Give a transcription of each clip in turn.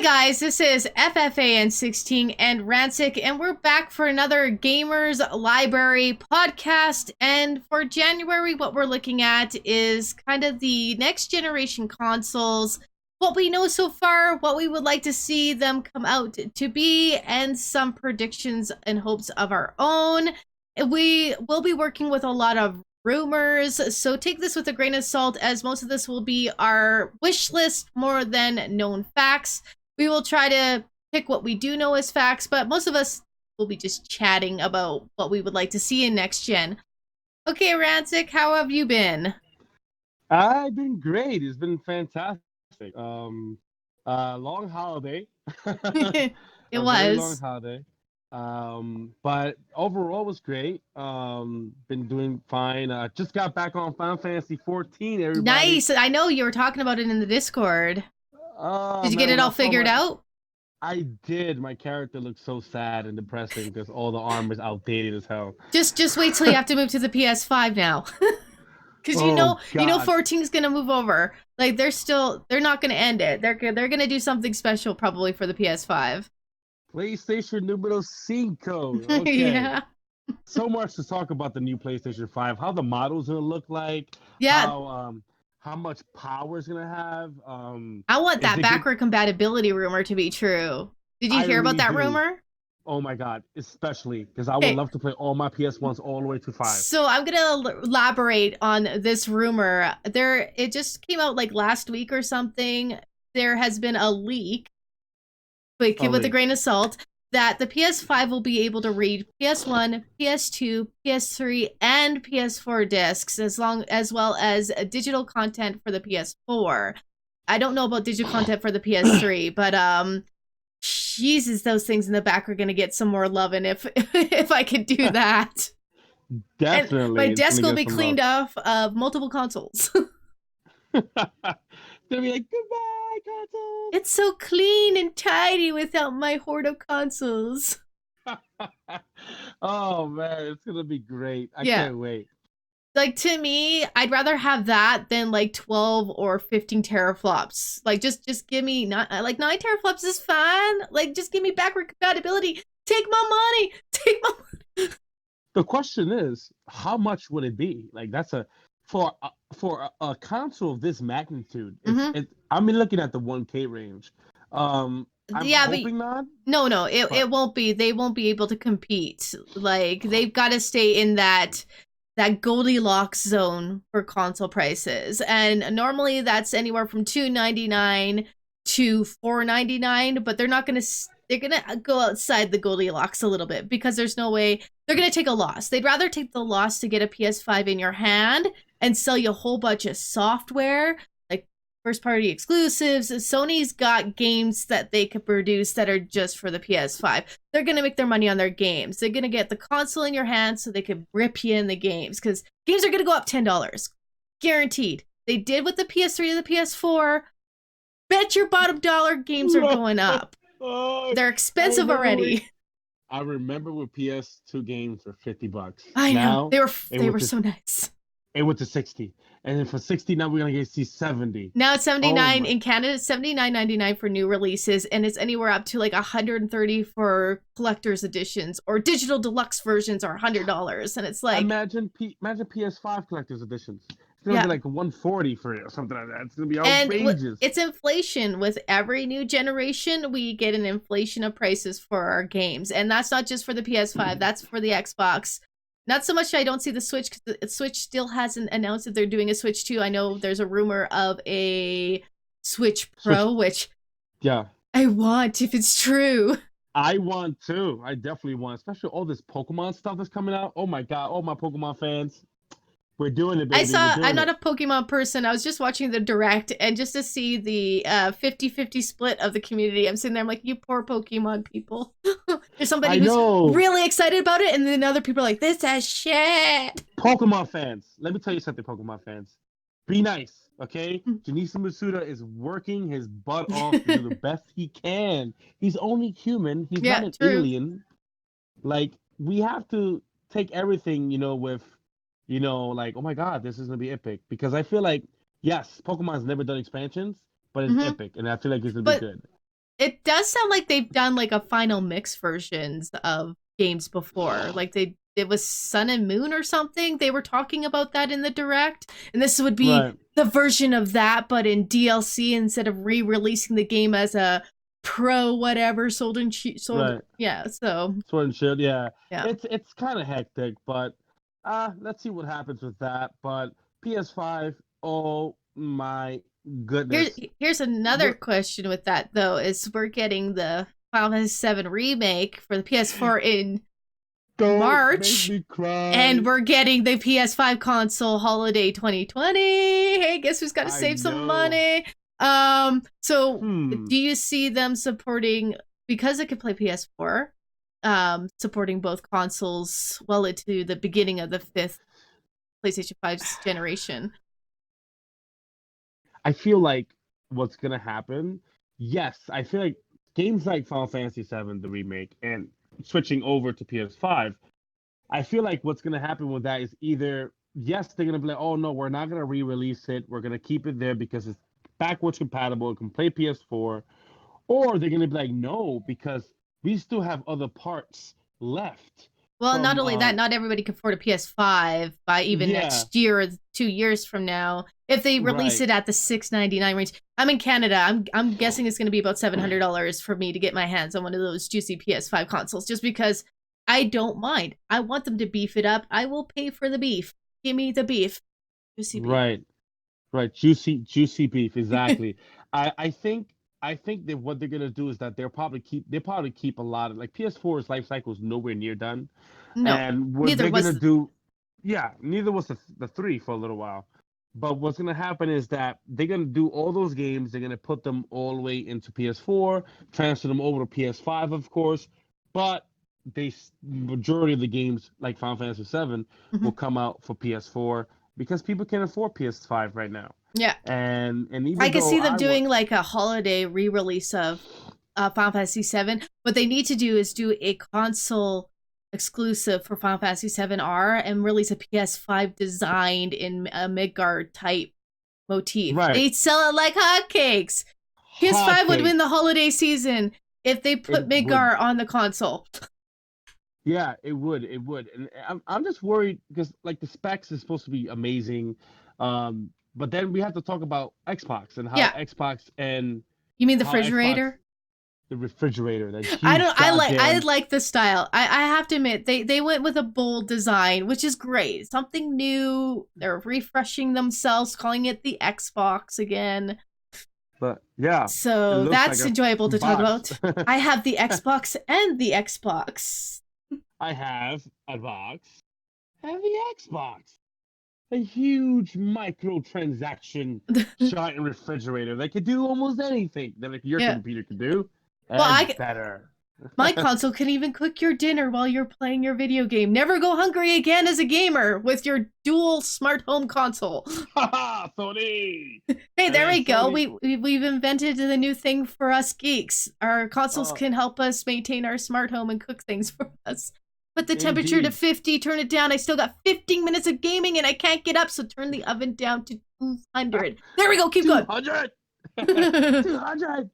guys, this is FFAN 16 and Ransic, and we're back for another Gamers Library podcast. And for January, what we're looking at is kind of the next generation consoles, what we know so far, what we would like to see them come out to be, and some predictions and hopes of our own. We will be working with a lot of rumors, so take this with a grain of salt, as most of this will be our wish list more than known facts. We will try to pick what we do know as facts, but most of us will be just chatting about what we would like to see in next gen. Okay, Ransic, how have you been? I've been great. It's been fantastic. Long holiday. It A very long was. holiday. But overall was great. Been doing fine. Just got back on Final Fantasy 14, everybody. Nice. I know you were talking about it in the Discord. Oh Did you get man, it when I all saw figured out? I did. My character looked so sad and depressing because all the armor is outdated as hell. Just wait till you have to move to the PS5 now. Because Oh you know God. 14 is gonna move over. Like they're not gonna end it. They're gonna do something special probably for the PS5. PlayStation numero cinco. Okay. Yeah. So much to talk about the new PlayStation 5, how the model's gonna look like, Yeah, how much power it's gonna have. I want Is that it good? backward compatibility rumor to be true. Did you I hear about really that do. rumor? Oh my god, especially because I would Okay, love to play all my PS1s all the way to 5. so I'm gonna elaborate on this rumor. It just came out like last week or something. There has been a leak, but with a Holy. grain of salt, that the PS5 will be able to read PS1, PS2, PS3, and PS4 discs as well as digital content for the PS4. I don't know about digital content for the PS3, but Jesus, those things in the back are gonna get some more loving if if I could do that. And my Definitely, it's desk gonna will get be some love. cleaned off of multiple consoles. It's gonna be like goodbye, console. It's so clean and tidy without my hoard of consoles. Oh man, it's gonna be great. I Yeah. can't wait. Like to me, I'd rather have that than like 12 or 15 teraflops. Like just give me not like 9 teraflops is fine. Like just give me backward compatibility. Take my money. Take my The question is, how much would it be? Like that's a for a console of this magnitude. hmm I'm looking at the 1K range. I'm Yeah, but hoping not, no, it but won't be. They won't be able to compete. Like they've got to stay in that Goldilocks zone for console prices. And normally that's anywhere from 299 to 499, but they're going to go outside the Goldilocks a little bit because there's no way they're going to take a loss. They'd rather take the loss to get a PS5 in your hand and sell you a whole bunch of software like first party exclusives. Sony's got games that they could produce that are just for the PS5. They're going to make their money on their games. They're going to get the console in your hand so they can rip you in the games because games are going to go up $10. Guaranteed. They did with the PS3 to the PS4. Bet your bottom dollar games are going up. oh, They're I expensive remember when already. I remember when PS2 games were $50. I know. Now it They went were to so nice. it went to 60, and then for 60 now we're gonna get see 70. Now it's Oh 79 my! in Canada, it's 79.99 for new releases, and it's anywhere up to like 130 for collector's editions or digital deluxe versions are $100. And it's like, Imagine PS5 collector's editions. It's gonna be yeah. like 140 for it or something like that. It's gonna be And outrageous. it's inflation. With every new generation, we get an inflation of prices for our games. And that's not just for the PS5, that's for the Xbox. Not so much I don't see the Switch because the Switch still hasn't announced that they're doing a Switch 2. I know there's a rumor of a Switch Switch. Pro, which Yeah, I want if it's true. I want to. I definitely want, especially all this Pokemon stuff that's coming out. Oh my god, all my Pokemon fans, we're doing it, baby. We're I'm doing not it. a Pokemon person. I was just watching the direct and just to see the 50-50 split of the community, I'm sitting there, I'm like, you poor Pokemon people. There's somebody I who's know. really excited about it, and then other people are like, this is shit. Pokemon fans, let me tell you something, Pokemon fans. Be nice, okay? Janice Masuda is working his butt off to do the best he can. He's only human. He's not Yeah, an true. alien. Like, we have to take everything, with, like, oh my god, this is gonna be epic. Because I feel like, yes, Pokemon's never done expansions, but it's hmm epic, and I feel like it's gonna be But good. It does sound like they've done like a final mix versions of games before. Like it was Sun and Moon or something. They were talking about that in the direct, and this would be Right. the version of that, but in DLC instead of re-releasing the game as a pro whatever sold. Right. Yeah. So Sword and Shield, yeah. yeah. It's kind of hectic, but let's see what happens with that. But PS5, oh my Here's goodness. here's another We're question with that though, is we're getting the Final Fantasy 7 remake for the PS4 in Don't make March, me and cry. we're getting the PS5 console holiday 2020. Hey, guess who's got to I save some know. money? So Hmm. do you see them supporting, because it could play PS4, supporting both consoles well into the beginning of the fifth PlayStation 5's generation? I feel like what's gonna happen. Yes, I feel like games like Final Fantasy VII, the remake, and switching over to PS5. I feel like what's gonna happen with that is either yes, they're gonna be like, oh no, we're not gonna re-release it. We're gonna keep it there because it's backwards compatible. It can play PS4, or they're gonna be like, no, because we still have other parts left Well, not from only that, not everybody can afford a PS5 by even yeah, next year or 2 years from now. If they release right. it at the $6.99 range, I'm in Canada. I'm guessing it's going to be about $700 for me to get my hands on one of those juicy PS5 consoles, just because I don't mind. I want them to beef it up. I will pay for the beef. Give me the beef, juicy beef. Right. Right, juicy beef, exactly. I think that what they're gonna do is that they'll probably keep a lot of like PS4's life cycle is nowhere near done, No, and what neither they're gonna was. do, yeah, neither was the three for a little while, but what's gonna happen is that they're gonna do all those games. They're gonna put them all the way into PS4, transfer them over to PS5, of course, but majority of the games like Final Fantasy VII will Mhm. come out for PS4 because people can afford PS5 right now. Yeah, And I even could though see them I was doing like a holiday re-release of Final Fantasy VII. What they need to do is do a console exclusive for Final Fantasy VII R and release a PS5 designed in a Midgard type motif. right, They sell it like hotcakes. PS5 would win hotcakes, the holiday season if they it put would, Midgard on the console. yeah, it would, and I'm just worried because like the specs is supposed to be amazing, but then we have to talk about Xbox and how Yeah, Xbox and you mean the how Xbox refrigerator? the refrigerator, that I huge don't. I goddamn like the style. I have to admit they went with a bold design, which is great. Something new. They're refreshing themselves, calling it the Xbox again. but yeah, it So looks like that's a enjoyable to talk box. about. I have the Xbox and the Xbox. I have a box and the Xbox. A huge microtransaction giant refrigerator that could do almost anything that like your Yeah. computer could do, Well, and better. my console can even cook your dinner while you're playing your video game. Never go hungry again as a gamer with your dual smart home console. Haha, Sony! Hey, And there then we go. Sony, We've invented the new thing for us geeks. Our consoles uh, can help us maintain our smart home and cook things for us. Put the temperature to indeed, two 50, turn it down. I still got 15 minutes of gaming and I can't get up, so turn the oven down to 200. There we go. Keep going. 200! 200!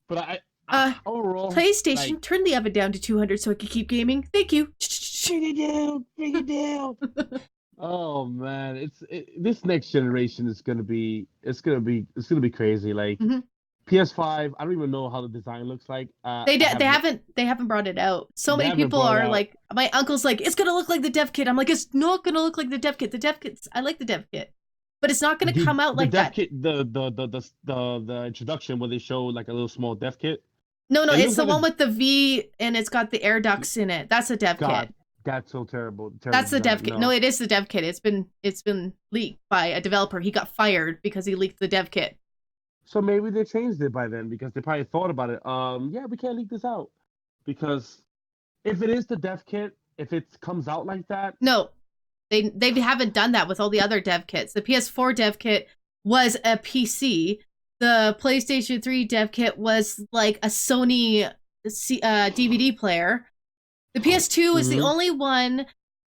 But uh, overall, like, PlayStation, turn the oven down to 200 so I can keep gaming. Thank you. bring it down. Oh man, this next generation is gonna be crazy. Like Mhm. PS5, I don't even know how the design looks like. They I de- have no, they haven't brought it out. So they many haven't people brought it are out. like, my uncle's like, it's gonna look like the dev kit. I'm like, it's not gonna look like the dev kit. The dev kit, I like the dev kit, but it's not gonna The come out the like dev that. kit, the introduction where they show like a little small dev kit. No, It it's looks the like a one with the V and it's got the air ducts in it. That's a dev god. kit. That's so terrible. Terrible That's the dev design. kit. No, No. it is the dev kit. It's been leaked by a developer. He got fired because he leaked the dev kit. So maybe they changed it by then because they probably thought about it. Yeah, we can't leak this out because if it is the dev kit, if it comes out like that, No, they haven't done that with all the other dev kits. The PS4 dev kit was a PC. The PlayStation 3 dev kit was like a Sony DVD player. The PS2 is the hmm only one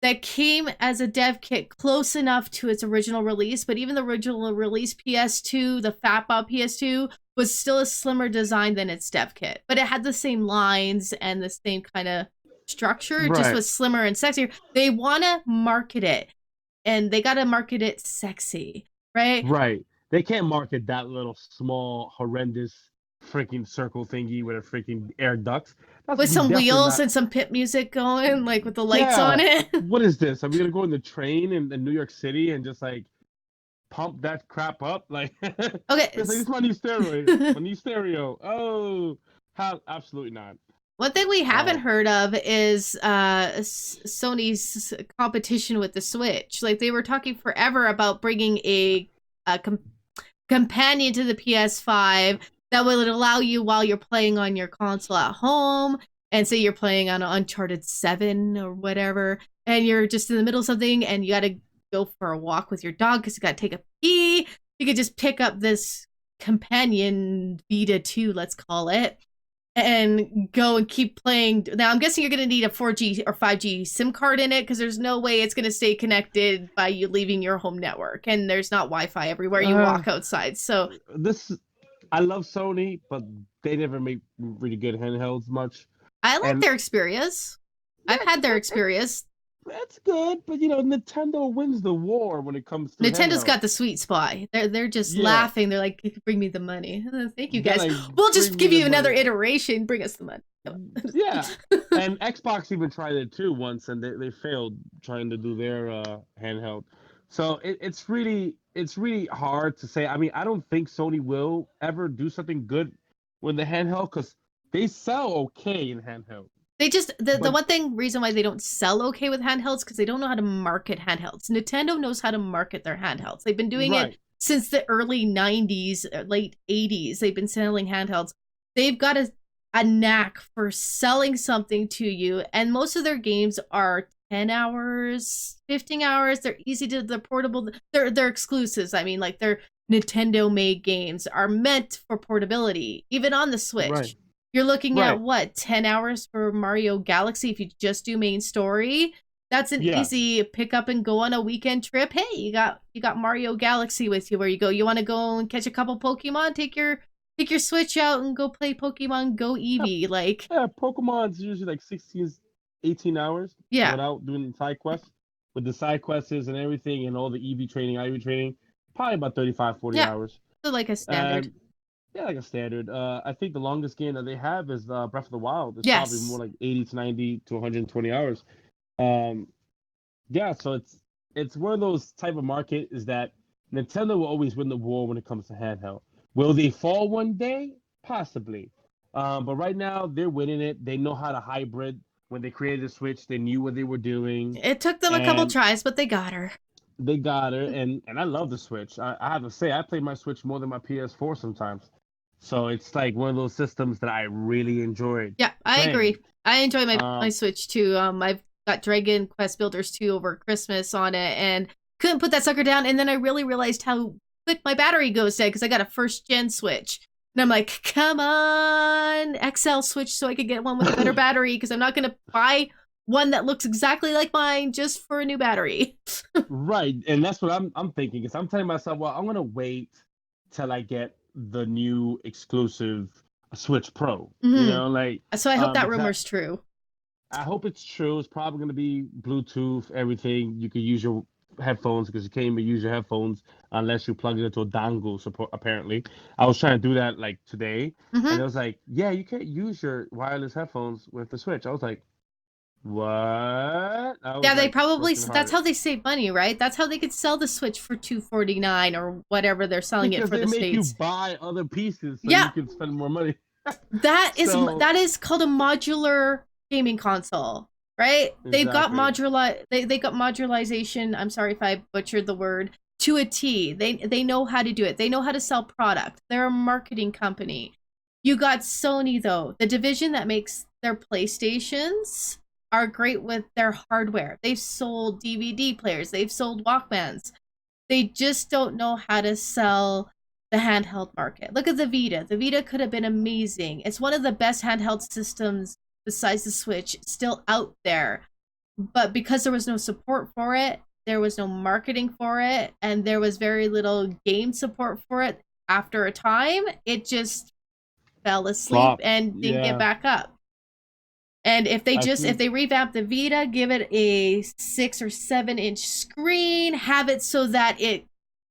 that came as a dev kit close enough to its original release, but even the original release PS2, the FATBA PS2, was still a slimmer design than its dev kit. But it had the same lines and the same kind of structure, it just Right. was slimmer and sexier. They want to market it, and they got to market it sexy, right? Right. They can't market that little small, horrendous freaking circle thingy with a freaking air ducts. That's With some definitely wheels not. and some pit music going, like with the lights on Yeah. it. What is this? Are we gonna go in the train in New York City and just like pump that crap up? Like, it's Okay. like, this is my new stereo. My new stereo. Oh, how? Absolutely not. One thing we haven't Um, heard of is Sony's competition with the Switch. Like they were talking forever about bringing a companion to the PS5 that would allow you while you're playing on your console at home, and say you're playing on Uncharted 7 or whatever, and you're just in the middle of something and you got to go for a walk with your dog because you got to take a pee. You could just pick up this companion Vita 2, let's call it, and go and keep playing. Now, I'm guessing you're going to need a 4G or 5G SIM card in it because there's no way it's going to stay connected by you leaving your home network. And there's not Wi-Fi everywhere you uh, walk outside. So this I love Sony, but they never make really good handhelds much. I like And their Xperias. I've yeah, had their Xperias. that's good, but you know, Nintendo wins the war when it comes to Nintendo's got handhelds. the sweet spot. They're just Yeah, laughing. They're like, bring me the money. Thank you they're guys. like, We'll just bring me give the you another money. iteration. Bring us the money. Yeah, and Xbox even tried it too once, and they failed trying to do their handheld. So it's really hard to say. I mean, I don't think Sony will ever do something good with the handheld because they sell okay in handheld, They just the but one thing reason why they don't sell okay with handhelds because they don't know how to market handhelds. Nintendo knows how to market their handhelds. They've been doing it right, since the early 90s, late 80s. They've been selling handhelds. They've got a knack for selling something to you, and most of their games are 10 hours, 15 hours. They're easy to, they're portable. They're exclusives. I mean, like they're Nintendo made games are meant for portability, even on the right, Switch. You're looking at right. what, 10 hours for Mario Galaxy if you just do main story? That's an Yeah, easy pick up and go on a weekend trip. Hey, you got Mario Galaxy with you where you go. You want to go and catch a couple Pokemon? Take your Switch out and go play Pokemon Go yeah, Eevee. Like, yeah. Pokemon's usually like 16, 18 hours yeah. without doing side quests. With the side quests and everything and all the EV training, IV training, probably about 35, 40 Yeah. hours. So like a standard. And yeah, like a standard. I think the longest game that they have is Breath of the Wild. It's probably more Yes. like 80 to 90 to 120 hours. Um, yeah, so it's one of those type of market is that Nintendo will always win the war when it comes to handheld. Will they fall one day? Possibly. But right now they're winning it. They know how to hybrid. When they created the Switch, they knew what they were doing, It took them a couple and tries, but they got her. they got her. And I love the Switch. I have to say, I play my Switch more than my PS4 sometimes. So it's like one of those systems that I really enjoyed Yeah, I agree. playing. I enjoy my Um, Switch too. I've got Dragon Quest Builders 2 over Christmas on it and couldn't put that sucker down. And then I really realized how quick my battery goes dead because I got a first gen Switch. And I'm like, come on, XL Switch so I could get one with a better battery because I'm not going to buy one that looks exactly like mine just for a new battery. right, and that's what I'm thinking. Because I'm telling myself, well, I'm gonna wait till I get the new exclusive Switch Pro. You Hmm. know, like So I hope that because rumor's true. I hope it's true. It's probably gonna be Bluetooth, everything. You can use your headphones because you can't even use your headphones unless you plug it into a dongle. Support apparently. I was trying to do that like today, and Hmm. it was like, yeah, you can't use your wireless headphones with the Switch. I was like, what? I was Yeah, they like probably, working that's hard. how they save money, right? That's how they could sell the Switch for 249 or whatever they're selling it Because for they the make you States. buy other pieces so you Yeah, can spend more money. that is So that is called a modular gaming console, right? They've got exactly. they got modularization. I'm sorry if I butchered the word to a T. They know how to do it. They know how to sell product. They're a marketing company. You got Sony though, the division that makes their PlayStations are great with their hardware. They've sold DVD players, they've sold Walkmans. They just don't know how to sell the handheld market. Look at the Vita. The Vita could have been amazing. It's one of the best handheld systems besides the Switch still out there. but because there was no support for it, there was no marketing for it, and there was very little game support for it, after a time, it just fell asleep Flop. and didn't get Yeah, back up. And I if think they revamp the Vita, give it a 6 or 7 inch screen, have it so that it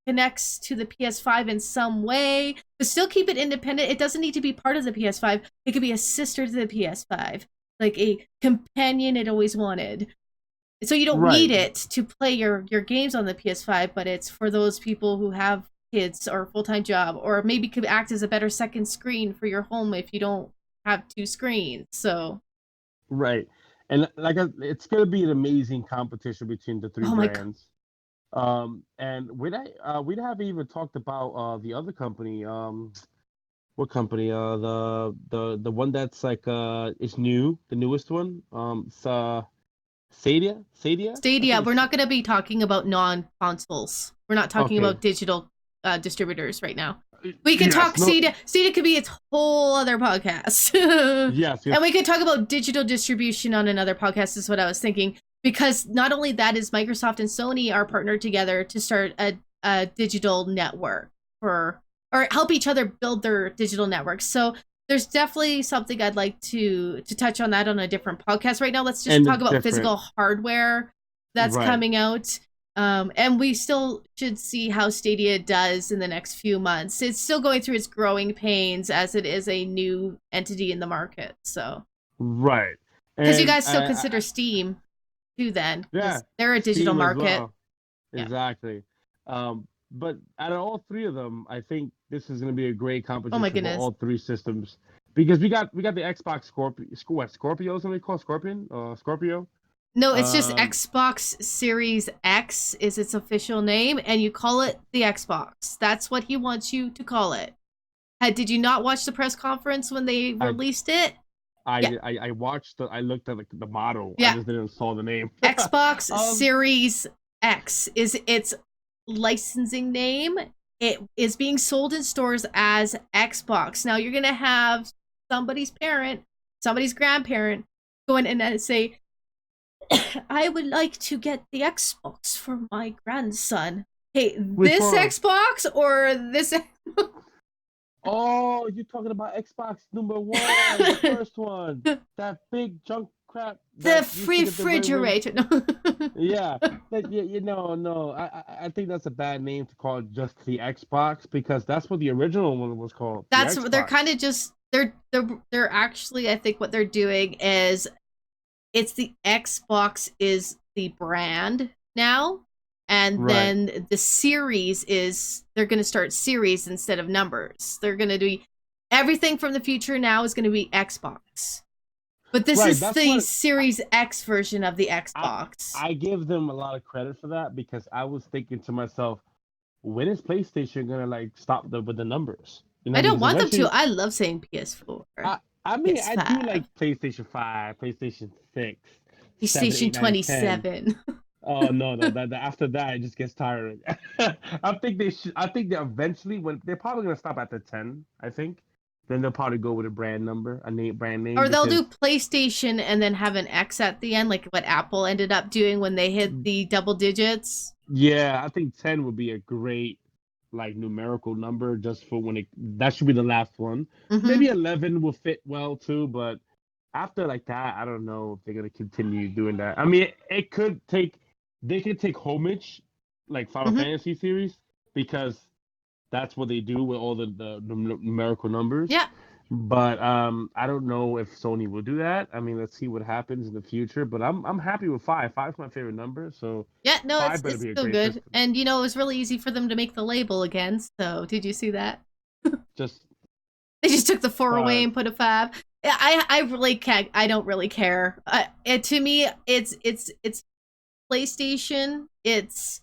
connects to the PS5 in some way, but still keep it independent. It doesn't need to be part of the PS5. It could be a sister to the PS5, like a companion it always wanted. So you don't right, need it to play your games on the PS5, but it's for those people who have kids or a full-time job, or maybe could act as a better second screen for your home if you don't have 2 screens. So, right. And it's gonna be an amazing competition between the three oh my god. brands. And we haven't even talked about the other company. What company? The one that's like is new, the newest one. It's Stadia. I Stadia, think we're it's not going to be talking about non-consoles. We're not talking okay. about digital distributors right now. We could Yes, talk no, Stadia. Stadia could be its whole other podcast. yes, And yes, we could talk about digital distribution on another podcast, is what I was thinking. Because not only that is Microsoft and Sony are partnered together to start a digital network for, or help each other build their digital networks. So there's definitely something I'd like to touch on that on a different podcast. Right now, let's just and talk it's about different. physical hardware that's Right. coming out. And we still should see how Stadia does in the next few months. It's still going through its growing pains as it is a new entity in the market. So, Right. because you And guys still consider Steam too, then, yeah, because they're a digital Steam as market. well. Yeah. Exactly. But out of all three of them, I think this is going to be a great Oh my competition for goodness. all three systems because we got the Xbox Scorpio. What Scorpio is what they call Scorpion? Scorpio. No, it's just Um, Xbox Series X is its official name, and you call it the Xbox. That's what he wants you to call it. Did you not watch the press conference when they I released it? Yeah. I watched I looked at the model. I Yeah. just didn't saw the name. Xbox um, Series X is its licensing name. It is being sold in stores as Xbox. Now you're gonna have somebody's parent, somebody's grandparent go in and say, I would like to get the Xbox for my grandson. Hey, which this one? Xbox or this? Oh, you're talking about Xbox number one, the first one, that big junk crap The that used to get the ring. refrigerator. No. Yeah, but no. I think that's a bad name to call it just the Xbox because that's what the original one was called, the That's they're Xbox. kind of just they're actually, I think what they're doing is it's the Xbox is the brand now, and Right, then the series is they're going to start series instead of numbers. They're going to do everything from the future now is going to be Xbox. But this right. is That's the what Series X version of the I Xbox. I give them a lot of credit for that because I was thinking to myself, when is PlayStation gonna like stop with the numbers? I don't Because want them to. eventually, I love saying PS4, I mean, I do PS5, like PlayStation 5, PlayStation 6, 7, PlayStation 8, 9, 10. 27. Oh no, that after that it just gets tiring. I think they should. I think that eventually, when they're probably gonna stop at the 10. I think then they'll probably go with a brand number, a name brand name Or they'll do because PlayStation and then have an X at the end, like what Apple ended up doing when they hit the double digits. yeah, I think 10 would be a great like numerical number just for when it that should be the last one. Hmm. Maybe 11 will fit well too, but after like that, I don't know if they're gonna continue doing that. I mean, it could take they could take homage like Final Hmm. Fantasy series because that's what they do with all the numerical numbers. Yeah. But I don't know if Sony will do that. I mean, let's see what happens in the future. But I'm happy with five. Five's my favorite number, so Yeah, no, five better it's be a still great good. system. And it was really easy for them to make the label again. So, did you see that? Just They just took the 4 away five. and put a 5. I really can't. I don't really care. To me, it's PlayStation. It's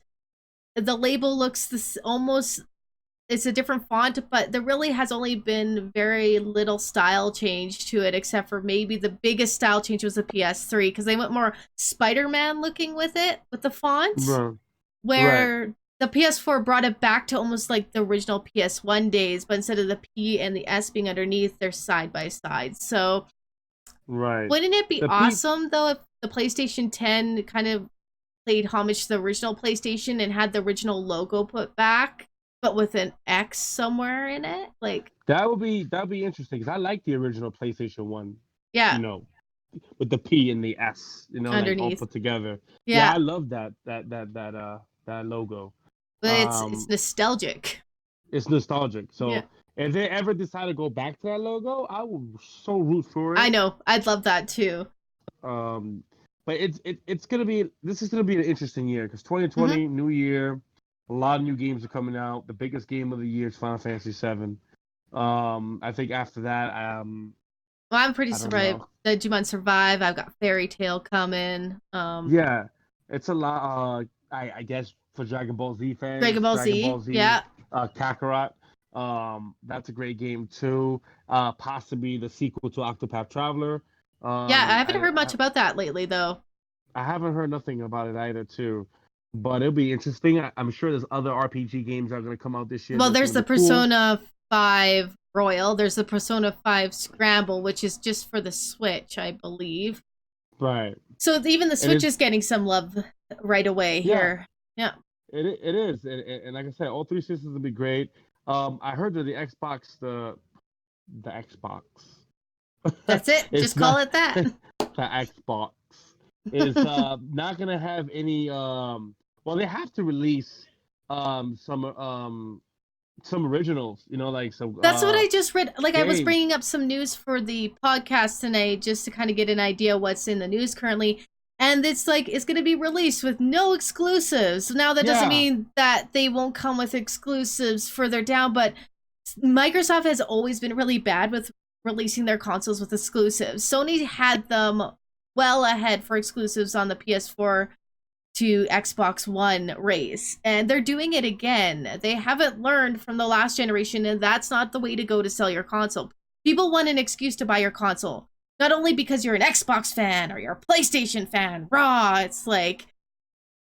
the label looks this almost. It's a different font, but there really has only been very little style change to it, except for maybe the biggest style change was the PS3 because they went more Spider-Man looking with it with the font, Right. Right. where the PS4 brought it back to almost like the original PS1 days, but instead of the P and the S being underneath, they're side by side. So Right. wouldn't it be The P awesome though if the PlayStation 10 kind of played homage to the original PlayStation and had the original logo put back, but with an X somewhere in it. Like That'd be interesting because I like the original PlayStation 1, yeah, you know, with the P and the S, like all underneath. put together. Yeah, Yeah, I love that logo. but it's Um, nostalgic. it's nostalgic. Yeah. So if they ever decide to go back to that logo, I will so root for I it. know. I'd love that too. Um, but it's gonna be this is gonna be an interesting year because Hmm. 2020 new year, a lot of new games are coming out. The biggest game of the year is Final Fantasy 7. I think after that, Well, I'm pretty I don't survived. know. Digimon Survive. I've got Fairy Tale coming. Yeah, it's a lot. I guess for Dragon Ball Z Dragon fans, Ball Dragon Z. Ball Z, Yeah. Kakarot. That's a great game too. Possibly the sequel to Octopath Traveler. Yeah, I Um, haven't I, heard much I about that lately though. I haven't heard nothing about it either too, but it'll be interesting. I'm sure there's other RPG games that are gonna come out this year Well, that's there's gonna the be cool. Persona 5 Royal. There's the Persona 5 Scramble, which is just for the Switch, I believe. Right. So even the And Switch it's is getting some love right away yeah, here. Yeah. it is, and like I said, all three systems will be great. I heard that the Xbox. That's it. It's Just call not it that. the Xbox is not gonna have any well they have to release some originals, like some That's what I just read. Like, I was games. bringing up some news for the podcast tonight just to kind of get an idea what's in the news currently. And it's like, it's going to be released with no exclusives. Now, that doesn't Yeah, mean that they won't come with exclusives further down, but Microsoft has always been really bad with releasing their consoles with exclusives. Sony had them well ahead for exclusives on the PS4 to Xbox One race. And they're doing it again. They haven't learned from the last generation, and that's not the way to go to sell your console. People want an excuse to buy your console. Not only because you're an Xbox fan or you're a PlayStation fan, raw. It's like,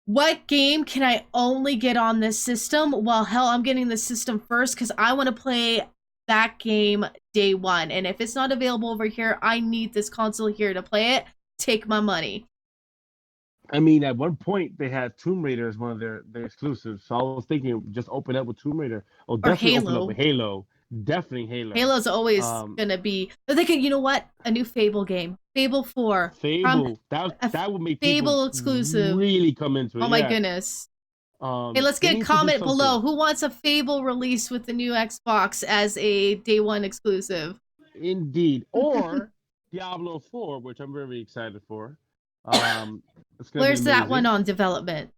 what game can I only get on this system? Well, hell, I'm getting the system first because I want to play that game day one. And if it's not available over here, I need this console here to play it. Take my money. I mean at one point they had Tomb Raider as one of their exclusives, so I was thinking just open up with Tomb Raider, or Or definitely open up with Halo. Halo, definitely Halo. Halo's always um gonna be. But they could, you know what? A new Fable game, Fable 4, from Fable, that a that would make people Fable exclusive. really come into it. Oh my Yeah. goodness! Hey, let's They get a need to do comment below. something. Who wants a Fable release with the new Xbox as a day one exclusive? Indeed. Or Diablo 4, which I'm very excited for. It's gonna be Where's that one amazing. on development?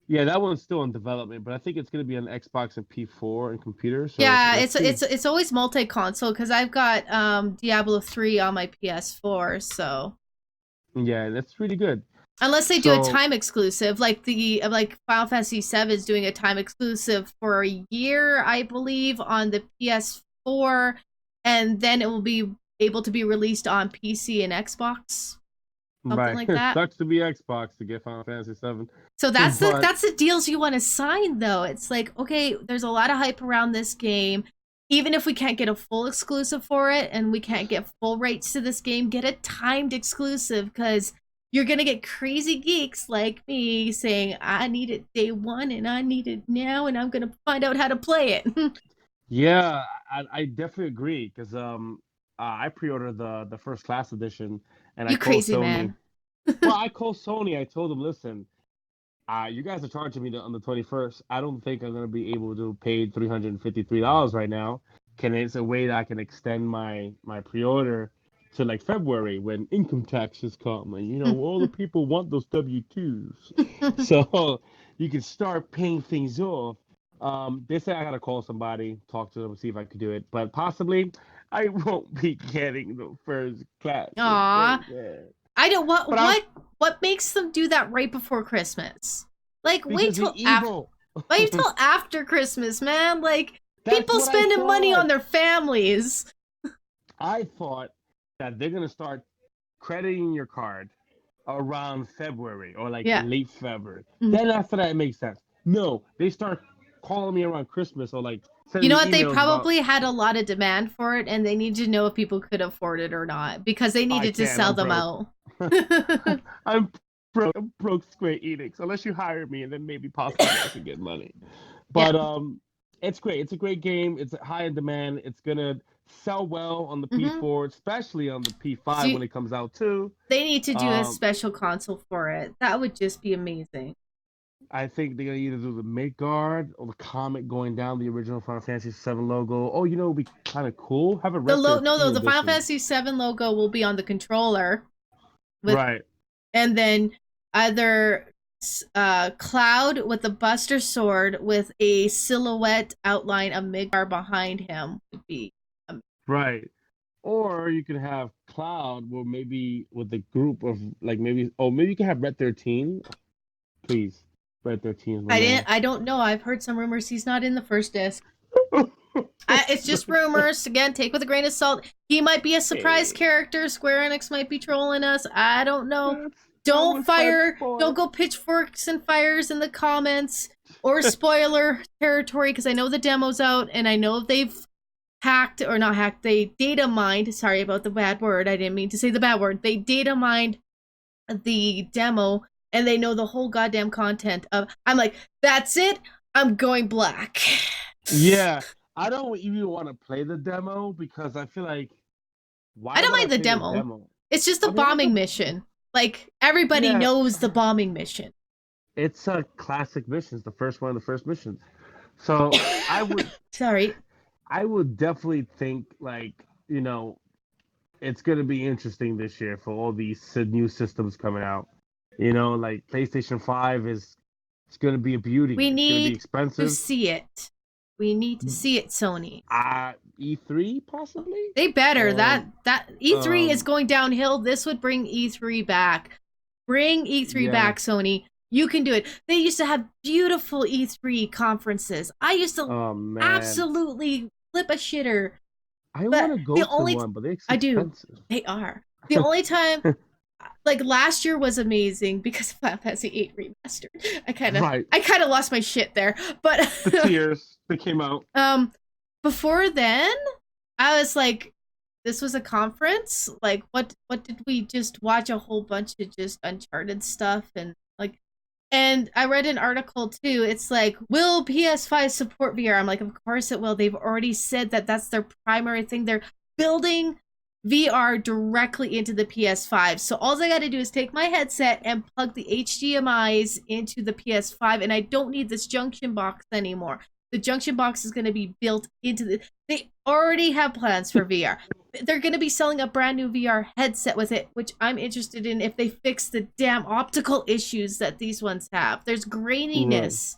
Yeah, that one's still in development, but I think it's gonna be on Xbox and P4 and computer. So Yeah, let's see. it's always multi-console because I've got Diablo 3 on my PS4. So Yeah, that's really good. unless they do a So time exclusive, like Final Fantasy 7 is doing a time exclusive for a year, I believe, on the PS4, and then it will be able to be released on PC and Xbox, something right, like that. sucks to be Xbox to get Final Fantasy 7, So that's the but that's the deals you want to sign, though. It's like, okay, there's a lot of hype around this game. Even if we can't get a full exclusive for it and we can't get full rights to this game, get a timed exclusive because you're gonna get crazy geeks like me saying, I need it day one and I need it now and I'm gonna find out how to play it. yeah, I definitely agree because I pre-ordered the first class edition, and I You called crazy Sony. man. Well, I called Sony. I told them, listen, you guys are charging me on the 21st. I don't think I'm gonna be able to pay $353 right now. Can it's a way that I can extend my pre-order to like February when income taxes come, and all the people want those W-2s, so you can start paying things off. They say I gotta call somebody, talk to them, see if I could do it, but possibly I won't be getting the first class. It's so Aw. sad. I don't But I what makes them do that right before Christmas? Like because the evil. wait till after Christmas, man. Like That's people what I spending money on thought. their families. I thought that they're gonna start crediting your card around February or like Yeah. late February. Mhm. Then after that, it makes sense. No, they start calling me around Christmas or like You sending know me what? They emails about probably had a lot of demand for it and they needed to know if people could afford it or not because they I needed to can't, sell I'm them broke. out. I'm I'm broke Square Enix. Unless you hire me, and then maybe possibly I can get money. Yeah. But it's great. It's a great game. It's high in demand. It's gonna sell well on the Hmm. P4, especially on the So P5 when it comes out too. they need to do a Um, special console for it. That would just be amazing. I think they're gonna either do the Midgard or the comet going down the original Final Fantasy VII logo. Oh, it'd be kind of cool. Have a Red No, no, Team the Final edition. Fantasy VII logo will be on the controller with, Right. and then either Cloud with the Buster Sword with a silhouette outline of Midgar behind him would be. Right. Or you could have Cloud, where maybe with a group of like maybe you can have Red 13. Please, Red 13 is my man. I don't know. I've heard some rumors he's not in the first disc. It's just rumors. Again, take with a grain of salt. He might be a surprise Hey, character. Square Enix might be trolling us. I don't know. that's not Don't what that's fire. Don't for. go pitchforks and fires in the comments or spoiler territory because I know the demo's out and I know they've hacked or not hacked. They data mined. Sorry about the bad word. I didn't mean to say the bad word. They data mined the demo and they know the whole goddamn content of. I'm like, that's it. I'm going black. Yeah, I don't even want to play the demo because I feel like I why don't would I mind the play the demo. demo? It's just a I mean, I bombing don't. mission. Like everybody Yeah, knows the bombing mission. it's a classic mission. It's the first one of the first missions. So I would Sorry. I would definitely think like it's gonna be interesting this year for all these new systems coming out. Like PlayStation 5 is it's gonna be a beauty. We It's gonna be need to expensive. see it. We need to see it, Sony. E3 possibly. They better. Um, That E3 is um, going downhill. This would bring E3 back. Bring E3 yeah. back, Sony. You can do it. They used to have beautiful E3 conferences. I used to Oh man, absolutely flip a shitter. I want But to go the to only one, but it's I do. expensive. They are. The only time like last year was amazing because of Final Fantasy VIII remastered. Right. I kind of lost my shit there. But The tears that came out. um before then, I was like this was a conference? Like what did we just watch a whole bunch of just Uncharted stuff and like and I read an article too. It's like, will PS5 support VR? I'm like, of course it will. They've already said that that's their primary thing. They're building VR directly into the PS5. So all I got to do is take my headset and plug the HDMI's into the PS5, and I don't need this junction box anymore. The junction box is going to be built into the. They already have plans for VR. They're going to be selling a brand new VR headset with it, which I'm interested in if they fix the damn optical issues that these ones have. There's Right. graininess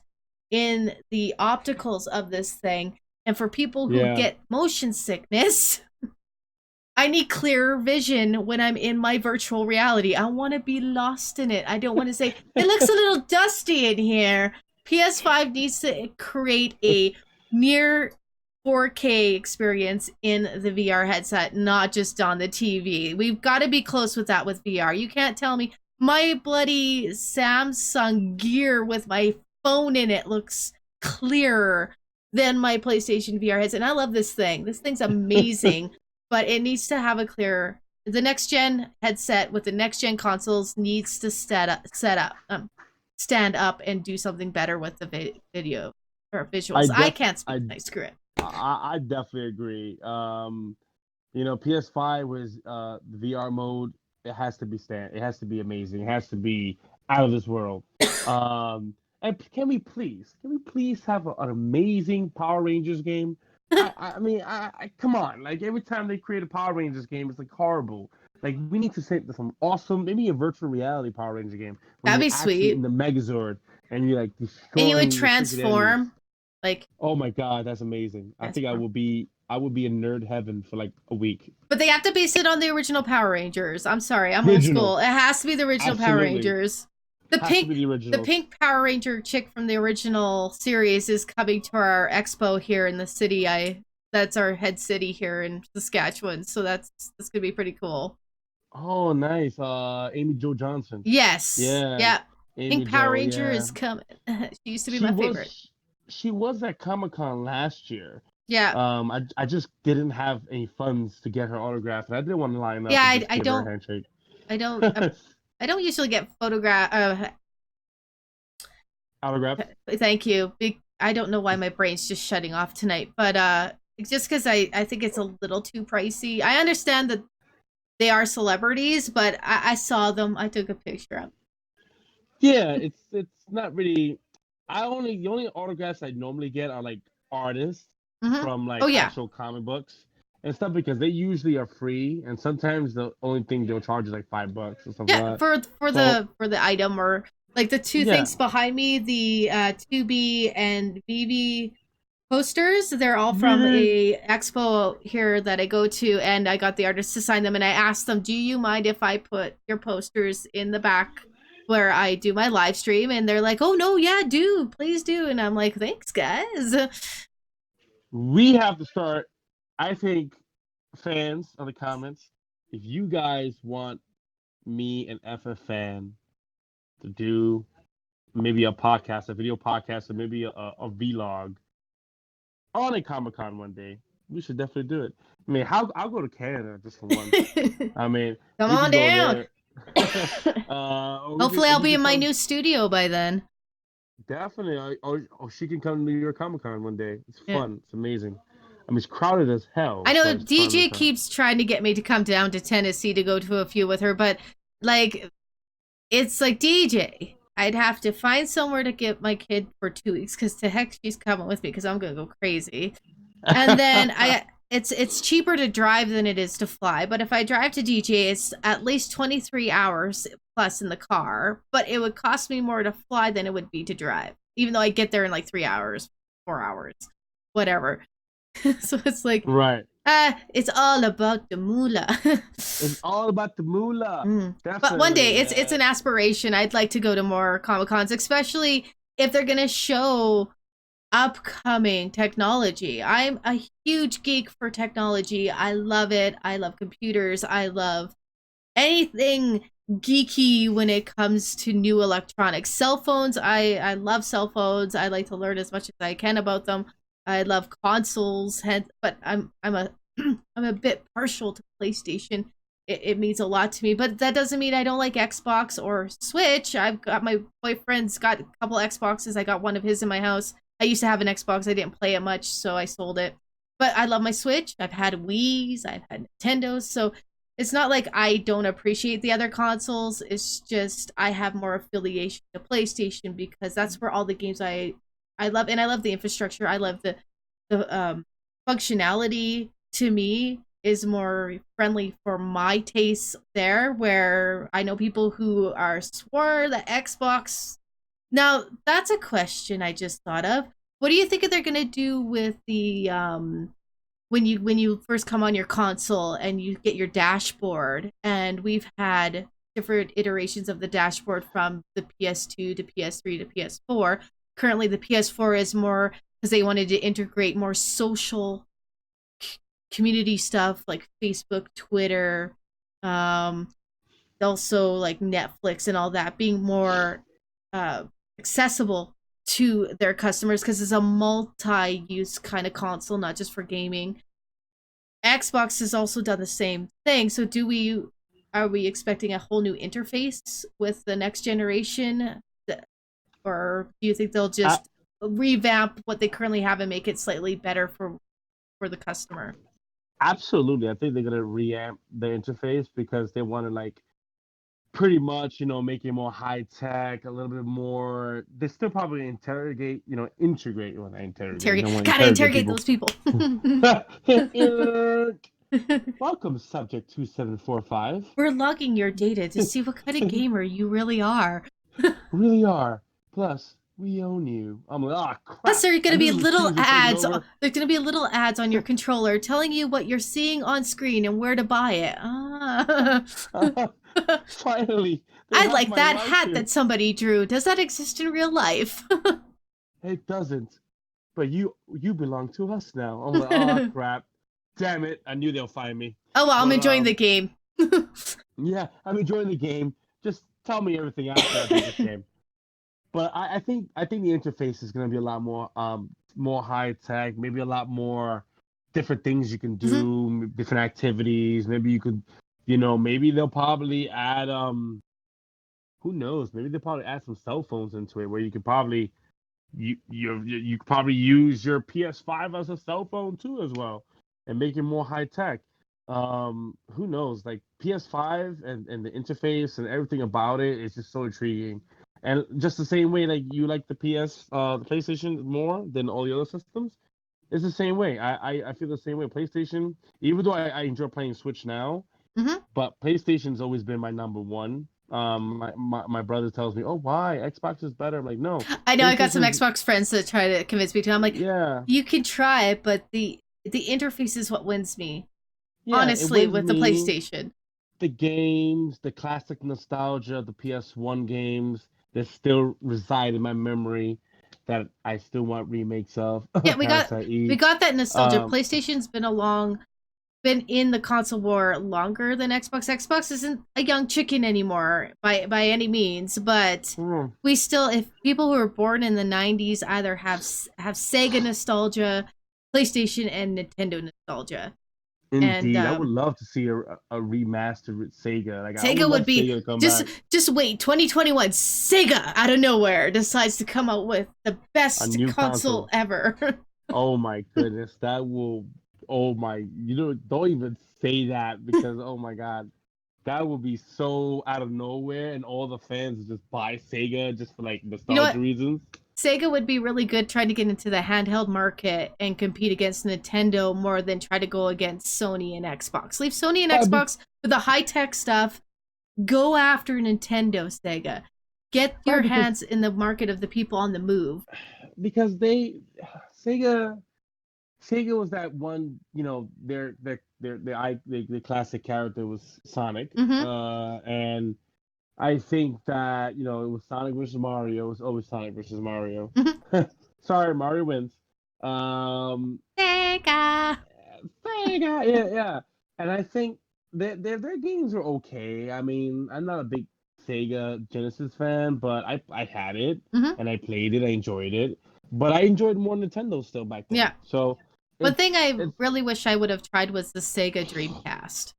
in the opticals of this thing. And for people who Yeah. get motion sickness, I need clearer vision when I'm in my virtual reality. I want to be lost in it. I don't want to say, it looks a little dusty in here. PS5 needs to create a near 4K experience in the VR headset, not just on the TV. We've got to be close with that with VR. You can't tell me my bloody Samsung Gear with my phone in it looks clearer than my PlayStation VR headset. And I love this thing. This thing's amazing, but it needs to have a clearer. The next gen headset with the next gen consoles needs to stand up and do something better with the video or I visuals. I def can't speak I tonight. Screw it. I definitely agree. PS5 was the VR mode. It has to be It has to be amazing. It has to be out of this world. And can we please have an amazing Power Rangers game? I mean, I come on. Like every time they create a Power Rangers game, it's like horrible. Like we need to say some awesome, maybe a virtual reality Power Ranger game where That'd you're be actually in sweet. the Megazord and you're like And you would destroying the freaking enemies. transform. Like, Oh my god, that's amazing. I think transform. I would be in nerd heaven for like a week. But they have to base it on the original Power Rangers. I'm sorry, I'm old Original. school. It has to be the original Power Absolutely. Rangers. The Has to be pink the the originals. pink Power Ranger chick from the original series is coming to our expo here in the city. I That's our head city here in Saskatchewan. So that's gonna be pretty cool. Oh, nice. Amy Jo Johnson. Yes. Yeah. Yeah. Amy Pink Power Jo, Ranger yeah. is coming. She used to be She my favorite. was she was at Comic-Con last year. Yeah. I just didn't have any funds to get her autograph and I didn't want to line Yeah, up and just I give her a don't handshake. I don't. I don't usually get Autographs. thank you. I don't know why my brain's just shutting off tonight, but just because I think it's a little too pricey. I understand that they are celebrities, but I saw them. I took a picture of. Yeah, it's not really. The only autographs I normally get are like artists Mm-hmm. from Oh like yeah, actual comic books and stuff because they usually are free and sometimes the only thing they'll charge is like $5 or something yeah. like that. For So the item or like the two yeah. things behind me, the 2B and BB posters. They're all from Really? a expo here that I go to, and I got the artists to sign them. And I asked them, "Do you mind if I put your posters in the back where I do my live stream?" And they're like, "Oh no, yeah, do please do." And I'm like, "Thanks, guys." We have to start. I think fans of the comments, if you guys want me and FFAN to do maybe a podcast, a video podcast, or maybe a vlog on a Comic Con one day, we should definitely do it. I mean, I'll go to Canada just for once. I mean, Come we on could go down. there. Or Hopefully, I'll we be could in my come new studio by then. definitely. Or she can come to New York Comic Con one day. It's Yeah. fun. It's amazing. I mean, it's crowded as I hell, know but it's fun as DJ hell. keeps trying to get me to come down to Tennessee to go to a few with her, but like it's like DJ. I'd have to find somewhere to get my kid for 2 weeks because to heck she's coming with me because I'm gonna go crazy. And then it's cheaper to drive than it is to fly. But if I drive to DJ, it's at least 23 hours plus in the car. But it would cost me more to fly than it would be to drive, even though I get there in like 3 hours, 4 hours, whatever. So it's like Right. it's all about the moolah. It's all about the moolah. But one day, Definitely. it's an aspiration. I'd like to go to more Comic Cons, especially if they're gonna show upcoming technology. I'm a huge geek for technology. I love it. I love computers. I love anything geeky when it comes to new electronics. Cell phones, I love cell phones. I like to learn as much as I can about them. I love consoles, but I'm a I'm a bit partial to PlayStation. It means a lot to me, but that doesn't mean I don't like Xbox or Switch. I've got my boyfriend's got a couple Xboxes. I got one of his in my house. I used to have an Xbox. I didn't play it much, so I sold it. But I love my Switch. I've had Wii's. I've had Nintendos. So it's not like I don't appreciate the other consoles. It's just I have more affiliation to PlayStation because that's where all the games I love, and I love the infrastructure. I love the functionality. To me, is more friendly for my tastes there. Where I know people who are swore that Xbox. Now that's a question I just thought of. What do you think they're gonna do with the when you first come on your console and you get your dashboard? And we've had different iterations of the dashboard from the PS2 to PS3 to PS4. Currently, the PS4 is more because they wanted to integrate more social community stuff like Facebook, Twitter, um, also like Netflix and all that being more uh, accessible to their customers because it's a multi-use kind of console, not just for gaming. Xbox has also done the same thing. So are we expecting a whole new interface with the next generation, or do you think they'll I, just revamp what they currently have and make it slightly better for the customer? absolutely. I think they're gonna reamp the interface because they want to like pretty much, make it more high tech, a little bit more. They still probably integrate. Well, not interrogate. Don't want to Gotta interrogate interrogate people. those people. Welcome, subject 2745. We're logging your data to see what kind of gamer you really are. Really are. Plus, we own you. I'm like, oh Plus, crap! there are going I to knew be the little machines were taking ads. over. There's going to be little ads on your controller telling you what you're seeing on screen and where to buy it. Ah. Finally, they I have like my that life hat here. that somebody drew. Does that exist in real life? It doesn't. But you belong to us now. I'm like, oh crap. Damn it. I knew they'll find me. Oh, well, I'm But enjoying the game. yeah, I'm enjoying the game. Just tell me everything after I beat this game. But I think the interface is gonna be a lot more high tech, maybe a lot more different things you can Mhm. do, different activities. Maybe you could Maybe they'll probably add who knows? Maybe they'll probably add some cell phones into it where you could probably you could probably use your PS5 as a cell phone too as well, and make it more high tech. Who knows? Like PS5 and the interface and everything about it is just so intriguing. And just the same way like you like the PlayStation more than all the other systems, it's the same way. I feel the same way. PlayStation, even though I enjoy playing Switch now, Hmm. but PlayStation's always been my number one. My brother tells me, "Oh, why Xbox is better?" I'm like, "No, I know I got some PlayStation's Xbox friends that try to convince me to. I'm like, yeah, you can try, but the interface is what wins me. yeah, it Honestly, wins with the me. PlayStation. The games, the classic nostalgia, the PS1 games that still reside in my memory that I still want remakes of. Yeah, Parasite we Eve. got that nostalgia. Um, PlayStation's been in the console war longer than Xbox. Xbox isn't a young chicken anymore by any means, but hmm, we still, if people who were born in the 90s either have Sega nostalgia, PlayStation and Nintendo nostalgia. And indeed, I would love to see a remastered Sega. Like I would Sega would love be Sega to come just back. just wait, 2021 Sega out of nowhere decides to come out with the A best new console console. ever. Oh my goodness, that will. Oh my, don't even say that because oh my god, that would be so out of nowhere, and all the fans just buy Sega just for like You know nostalgia what? reasons. Sega would be really good trying to get into the handheld market and compete against Nintendo more than try to go against Sony and Xbox. Leave Sony and But Xbox for the high tech stuff. Go after Nintendo, Sega. Get right your because hands in the market of the people on the move. because they Sega Sega was that one, their classic character was Sonic. Mm-hmm. And I think that, it was Sonic versus Mario. It was always Sonic versus Mario. Mm-hmm. Sorry, Mario wins. Um, Sega. Sega, yeah, yeah. And I think their games are okay. I mean, I'm not a big Sega Genesis fan, but I had it Mm-hmm. and I played it. I enjoyed it, but I enjoyed more Nintendo still back then. Yeah. So One thing I it's really wish I would have tried was the Sega Dreamcast.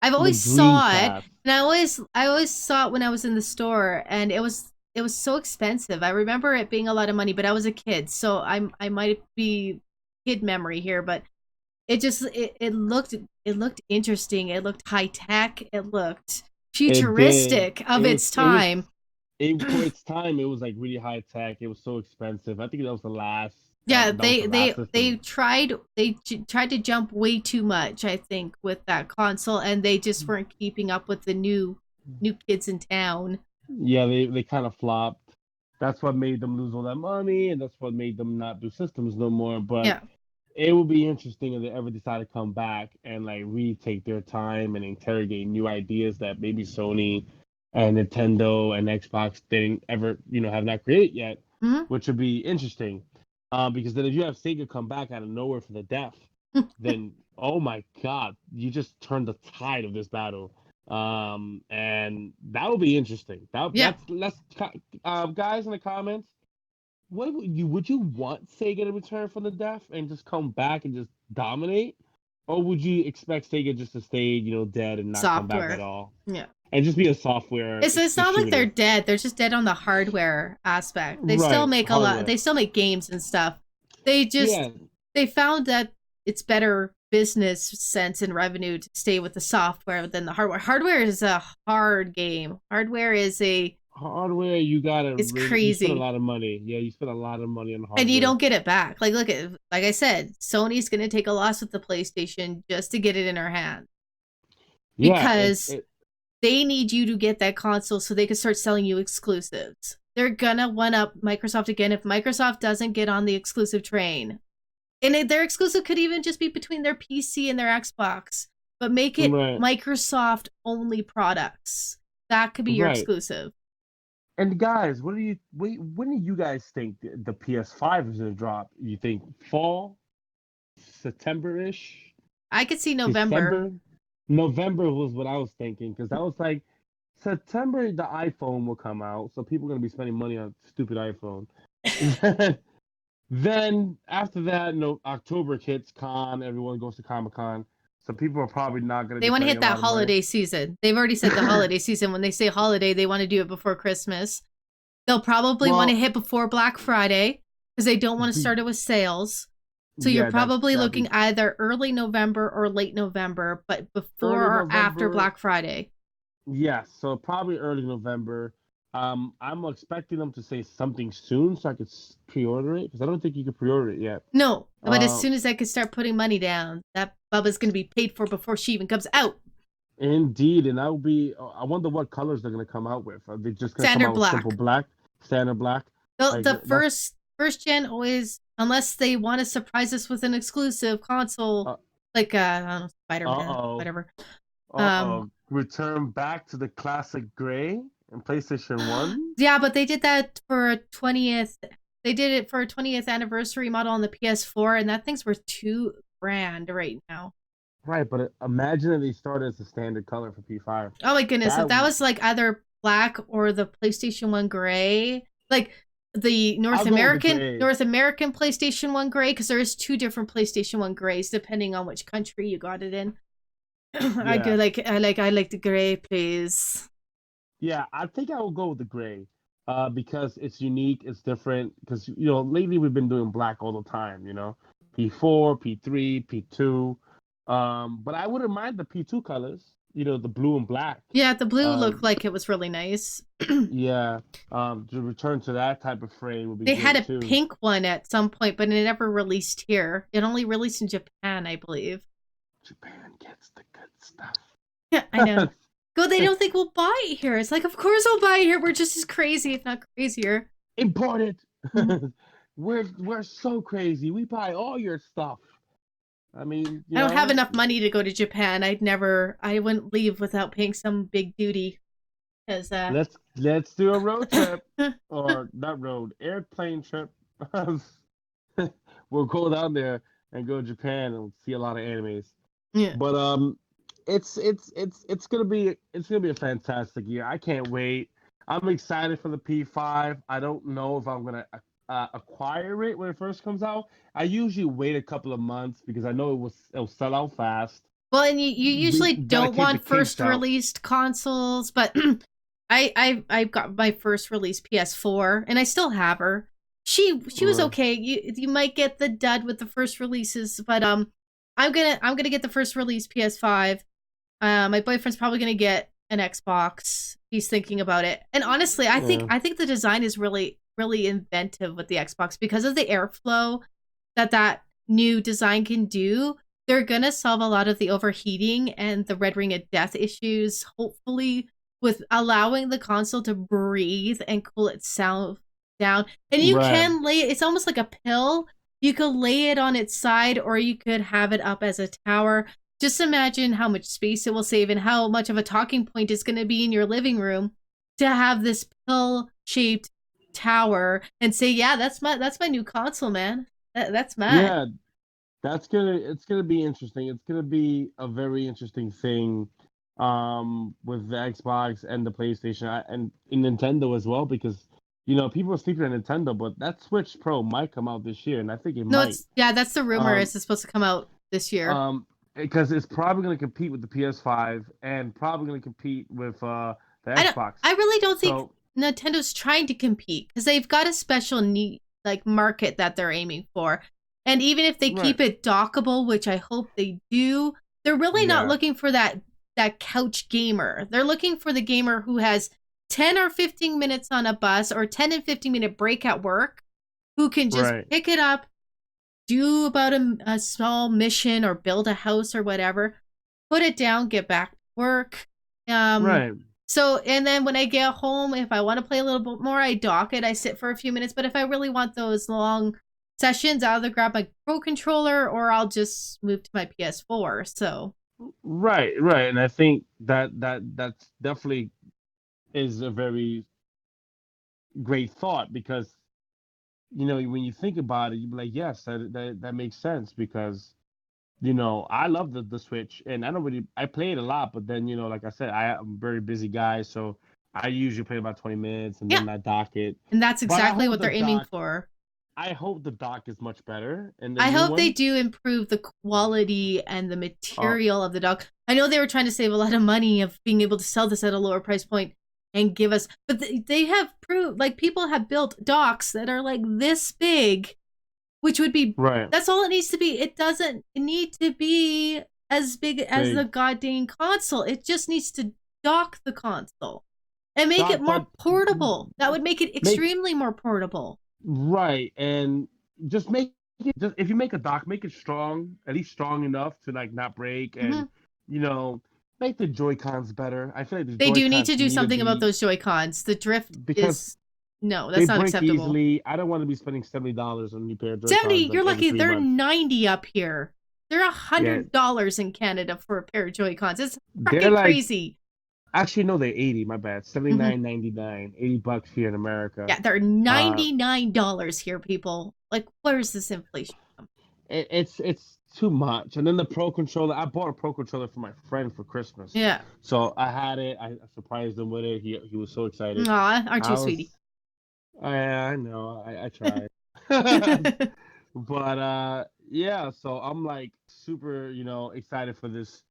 I've the always saw it, Dreamcast. and I always saw it when I was in the store, and it was so expensive. I remember it being a lot of money, but I was a kid, so I might be kid memory here, but it looked interesting. It looked high tech. It looked It did. futuristic of its time. For its time. It was like really high tech. It was so expensive. I think that was the last. Yeah, That was the last system. tried to jump way too much, I think, with that console, and they just weren't keeping up with the new kids in town. Yeah, they kind of flopped. That's what made them lose all that money, and that's what made them not do systems no more. But Yeah. it would be interesting if they ever decide to come back and like really take their time and interrogate new ideas that maybe Sony and Nintendo and Xbox didn't ever, have not created yet, Hmm. which would be interesting. Because then if you have Sega come back out of nowhere for the death, then oh my god, you just turned the tide of this battle. And that would be interesting. Yeah. Let's guys in the comments, what would you want Sega to return from the death and just come back and just dominate, or would you expect Sega just to stay, dead and not come back at Software. all Yeah. and just be a software It's not like they're distributor? dead. They're just dead on the hardware aspect. They still Right, make a lot. hardware. They still make games and stuff. They Yeah, just they found that it's better business sense and revenue to stay with the software than the hardware. Hardware is a hard game. Hardware hardware. is You spend a crazy. lot of money. Yeah, you spend a lot of money on And you hardware. don't get it back. Like look at like I said, Sony's gonna take a loss with the PlayStation just to get it in our hands. Yeah, Because they need you to get that console so they can start selling you exclusives. They're gonna one up Microsoft again if Microsoft doesn't get on the exclusive train. And their exclusive could even just be between their PC and their Xbox, but make it right, Microsoft only products. That could be your right. exclusive. And guys, when do you guys think the PS5 is gonna drop? You think fall, September-ish, I could see November. December? November was what I was thinking because that was like September the iPhone will come out, so people are gonna be spending money on stupid iPhone. Then after that, no October hits con, everyone goes to Comic Con. So people are probably not going to They be want to spending hit a that lot of money. holiday season. They've already said the holiday season. When they say holiday, they want to do it before Christmas. They'll probably want to Well, hit before Black Friday because they don't want to be, start it with sales. So you're yeah, probably that'd be looking either early November or late November, but before early or after November. Black Friday. Yes, so probably early November. I'm expecting them to say something soon so I could pre-order it because I don't think you can pre-order it yet. No, but as Um, soon as I can start putting money down, that Bubba's going to be paid for before she even comes out. Indeed, and that will be. I wonder what colors they're gonna come out with. Are they just gonna come Standard out with simple black. black, standard black? Like The that's. first gen always, unless they want to surprise us with an exclusive console, Uh like I don't know, Spider Man, oh. whatever. Uh-oh. Return back to the classic gray in PlayStation 1. Yeah, but they did that for a 20th. They did it for a 20th anniversary model on the PS4, and that thing's worth $2,000 right now. Right, but imagine if they started as a standard color for P5. Oh my goodness, if That that was like either black or the PlayStation 1 gray, like the I'll go with the gray. North American PlayStation 1 gray, because there is two different PlayStation 1 grays depending on which country you got it in. Yeah. I like the gray, please. Yeah, I think I will go with the gray. Because it's unique, it's different. Because lately we've been doing black all the time, P4, P3, P2. But I wouldn't mind the P2 colors, the blue and black. Yeah, the blue looked Um, like it was really nice. yeah. To return to that type of frame would be They had great a too. pink one at some point, but it never released here. It only released in Japan, I believe. Japan gets the good stuff. Yeah, I know. Go, they don't think we'll buy it here. It's like, of course we'll buy it here. We're just as crazy, if not crazier. Imported. Mhm. We're so crazy. We buy all your stuff. I mean, I don't have enough money to go to Japan. I wouldn't leave without paying some big duty. Because, let's do a road trip, or not road, airplane trip. We'll go down there and go to Japan and see a lot of animes. yeah. But it's gonna be a fantastic year. I can't wait. I'm excited for the P5. I don't know if I'm gonna acquire it when it first comes out. I usually wait a couple of months because I know it'll sell out fast. Well, and you We usually gotta don't keep the want kinks first out. released consoles, but I've got my first release PS4, and I still have her. She was Uh, okay. You might get the dud with the first releases, but I'm gonna get the first release PS5. My boyfriend's probably gonna get an Xbox. He's thinking about it, and honestly, yeah. I think the design is really inventive with the Xbox because of the airflow that new design can do. They're gonna solve a lot of the overheating and the red ring of death issues, hopefully, with allowing the console to breathe and cool itself down. And you Right. can lay it's almost like a pill. You could lay it on its side or you could have it up as a tower. Just imagine how much space it will save and how much of a talking point it's going to be in your living room to have this pill shaped tower and say, yeah, that's my new console, man. That's mine. Yeah, it's gonna be interesting. It's gonna be a very interesting thing with the Xbox and the PlayStation and in Nintendo as well because people are sleeping on Nintendo, but that Switch Pro might come out this year, and I think it No, might. it's yeah, that's the rumor. Um It's supposed to come out this year. um because it's probably gonna compete with the PS5 and probably gonna compete with the I don't. Xbox. I really don't think So Nintendo's trying to compete because they've got a special need like market that they're aiming for. And even if they right. keep it dockable, which I hope they do, they're really not Yeah. looking for that couch gamer. They're looking for the gamer who has 10 or 15 minutes on a bus or 10 and 15-minute break at work who can just Right. pick it up, do about a small mission or build a house or whatever, put it down, get back to work. Um, Right. so, and then when I get home, if I want to play a little bit more, I dock it, I sit for a few minutes. But if I really want those long sessions, I'll either grab my Pro controller or I'll just move to my PS4. So, Right, right. And I think that's definitely is a very great thought because when you think about it, you'd be like, yes, that makes sense because I love the Switch and I play it a lot, but then like I said, I'm a very busy guy, so I usually play about 20 minutes and yeah. then I dock it. And that's But I exactly hold what the they're aiming dock. for. I hope the dock is much better in the I new hope they one. do improve the quality and the Uh, material of the dock. I know they were trying to save a lot of money of being able to sell this at a lower price point and give us, but they have proved, like, people have built docks that are like this big, which would be, right. that's all it needs to be. It doesn't need to be as big as the Big goddamn console. It just needs to dock the console and make it dock, more but portable. That would make it make extremely more portable. right and just make it. Just if you make a dock, make it strong, at least strong enough to like not break, Mm-hmm. and you know, make the Joy Cons better. I feel like the They Joy do need to Cons do need to something about be those Joy Cons. The drift because is, no, they that's not break acceptable. easily. I don't want to be spending $70 on a new pair of Joy 70, Cons you're like every lucky. three They're months. 90 up here. They're Yeah, $100 in Canada for a pair of Joy Cons. It's they're freaking like crazy. actually no, they're 80. My bad, Mm-hmm. 79.99, $80 here in America. Yeah, they're Uh, $99 here, people. Like, where's this inflation from? it's too much. And then the Pro controller, I bought a Pro controller for my friend for Christmas, Yeah. so I had it. I surprised him with it. He was so excited. Aw, aren't you, I sweetie? was, I know, I tried. But yeah, so I'm like super, excited for this,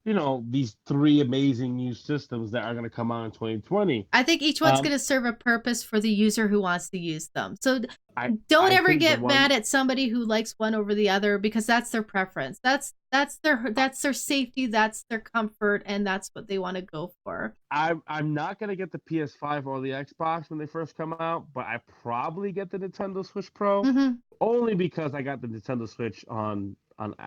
these three amazing new systems that are gonna come out in 2020. I think each one's Um, going to serve a purpose for the user who wants to use them. So I don't I ever think the get one mad at somebody who likes one over the other, because that's their preference. That's their safety, that's their comfort, and that's what they want to go for. I'm not gonna get the PS5 or the Xbox when they first come out, but I probably get the Nintendo Switch Pro Mm-hmm. only because I got the Nintendo Switch on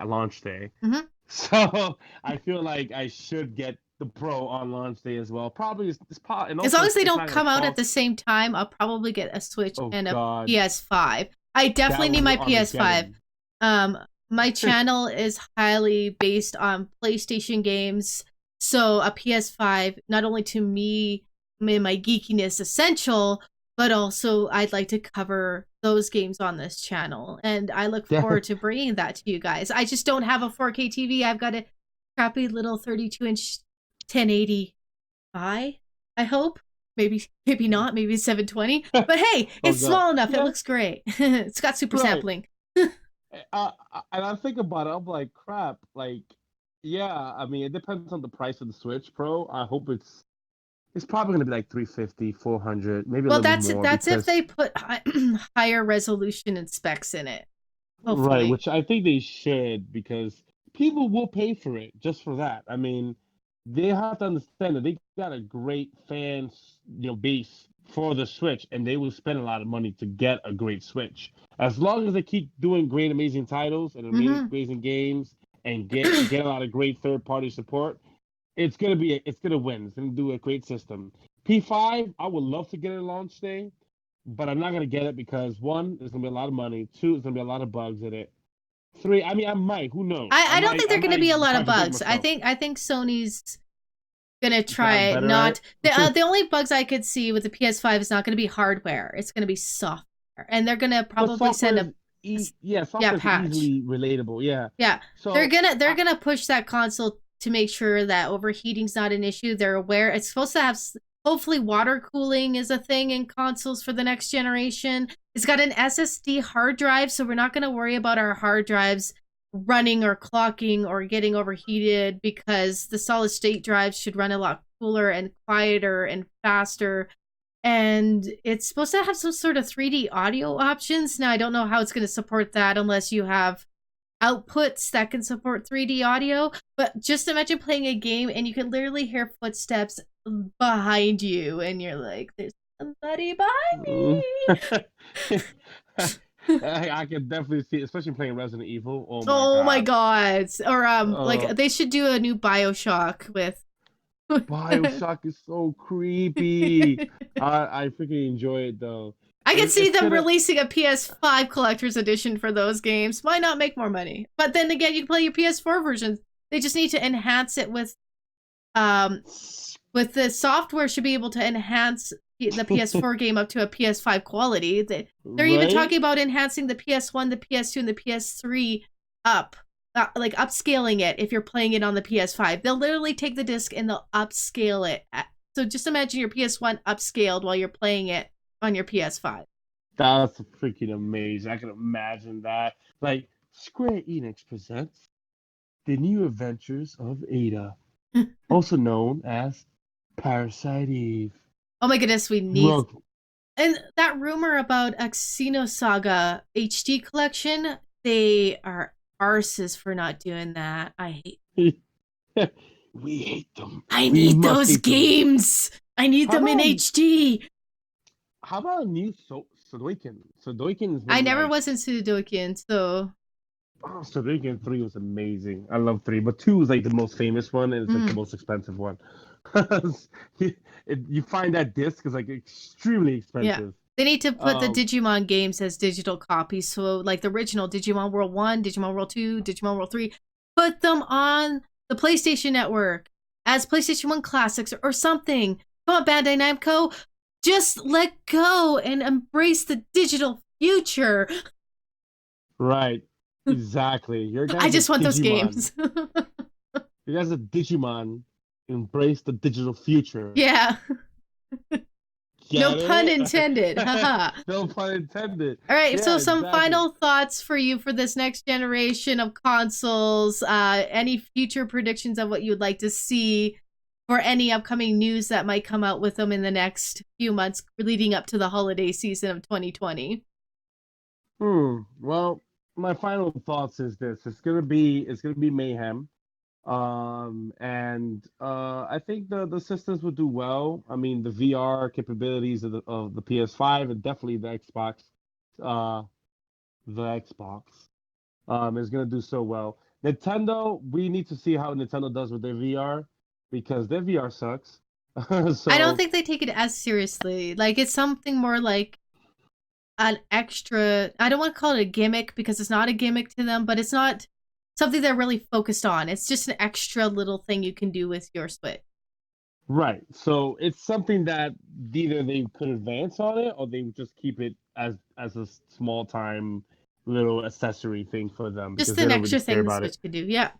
launch day. Mm-hmm. So I feel like I should get the Pro on launch day as well. Probably and As also long as they it's don't not gonna come out at cost. the same time, I'll probably get a Switch Oh and a God, PS5. I that definitely need would be my PS5. Armageddon. Um, my channel is highly based on PlayStation games, so a PS5, not only to me, my geekiness essential, but also I'd like to cover those games on this channel, and I look Yeah. forward to bringing that to you guys. I just don't have a 4K TV. I've got a crappy little 32-inch 1080 I hope. Maybe not. Maybe it's 720. But hey, Oh it's God, small enough. It yeah, looks great. It's got super right. sampling. And I think about it, I'm like, crap. Like, yeah. I mean, it depends on the price of the Switch Pro. I hope it's probably gonna be like 350, 400, maybe a Well, little bit that's more that's if because they put higher resolution and specs in it. right, Hopefully. which I think they should because people will pay for it just for that. I mean, they have to understand that they got a great fans, base for the Switch, and they will spend a lot of money to get a great Switch. As long as they keep doing great, amazing titles and Mm-hmm. amazing games, and get a lot of great third party support, it's gonna win. It's gonna do a great system. P5, I would love to get it launch day, but I'm not gonna get it because one, there's gonna be a lot of money. Two, there's gonna be a lot of bugs in it. Three, I mean, I might. Who knows? I don't think I they're going to be a might lot of contradict bugs. I myself. think I think Sony's gonna Gotten try better at not it. the only bugs I could see with the PS5 is not going to be hardware. It's going to be software, and they're going to But probably send a yeah software is patch. easily relatable. Yeah. Yeah, they're So gonna they're I, gonna push that console to make sure that overheating's not an issue. They're aware it's supposed to have, hopefully water cooling is a thing in consoles for the next generation. It's got an SSD hard drive, so we're not gonna worry about our hard drives running or clocking or getting overheated, because the solid state drives should run a lot cooler and quieter and faster. And it's supposed to have some sort of 3D audio options. Now I don't know how it's going to support that unless you have outputs that can support 3D audio, but just imagine playing a game and you can literally hear footsteps behind you, and you're like, there's somebody behind mm, me. I can definitely see, especially playing Resident Evil. Oh my Oh my God. god. Or like Uh, they should do a new BioShock with Bioshock is so creepy. I freaking enjoy it though. I could see It's them gonna. releasing a PS5 collector's edition for those games. Why not make more money? But then again, you can play your PS4 versions. They just need to enhance it um with the software, should be able to enhance the PS4 game up to a PS5 quality. They're even Right? talking about enhancing the PS1, the PS2, and the PS3 up, like upscaling it if you're playing it on the PS5. They'll literally take the disc and they'll upscale it. So just imagine your PS1 upscaled while you're playing it on your PS5. That's freaking amazing. I can imagine that. Like Square Enix presents the new adventures of Ada, also known as Parasite Eve. Oh my goodness, we need. Well, And that rumor about a Xenosaga HD collection, they are arses for not doing that. I hate. we hate them. I We need must those hate them. games. I need How them in about HD. how about a new Sudoiken? Sudoiken's I been never like, was in Sudoku, so oh, Sudoiken 3 was amazing. I love 3, but 2 is like the most famous one and it's like the most expensive one. You find that disc is like extremely yeah. expensive. They need to put the Um, Digimon games as digital copies. So, like the original Digimon World 1, Digimon World 2, Digimon World 3, put them on the PlayStation Network as PlayStation 1 classics or something. Come on, Bandai Namco. Just let go and embrace the digital future. right. Exactly. Your I guys are just want those Digimon. games. You guys are Digimon. Embrace the digital future. Yeah. No Get pun it? intended. Haha. No pun intended. All right, Yeah, so some exactly. final thoughts for you for this next generation of consoles. Any future predictions of what you'd like to see for any upcoming news that might come out with them in the next few months leading up to the holiday season of 2020? Well, my final thoughts is this. It's gonna be mayhem. And I think the systems will do well. I mean, the VR capabilities of the PS5 and definitely uh the Xbox is gonna do so well. Nintendo, we need to see how Nintendo does with their VR because their VR sucks. I don't So think they take it as seriously. Like, it's something more like an extra. I don't want to call it a gimmick because it's not a gimmick to them, but it's not something they're really focused on. It's just an extra little thing you can do with your Switch. right. So it's something that either they could advance on it or they would just keep it as a small time little accessory thing for them because Just they an don't really extra care thing the about it. Switch could do. Yeah.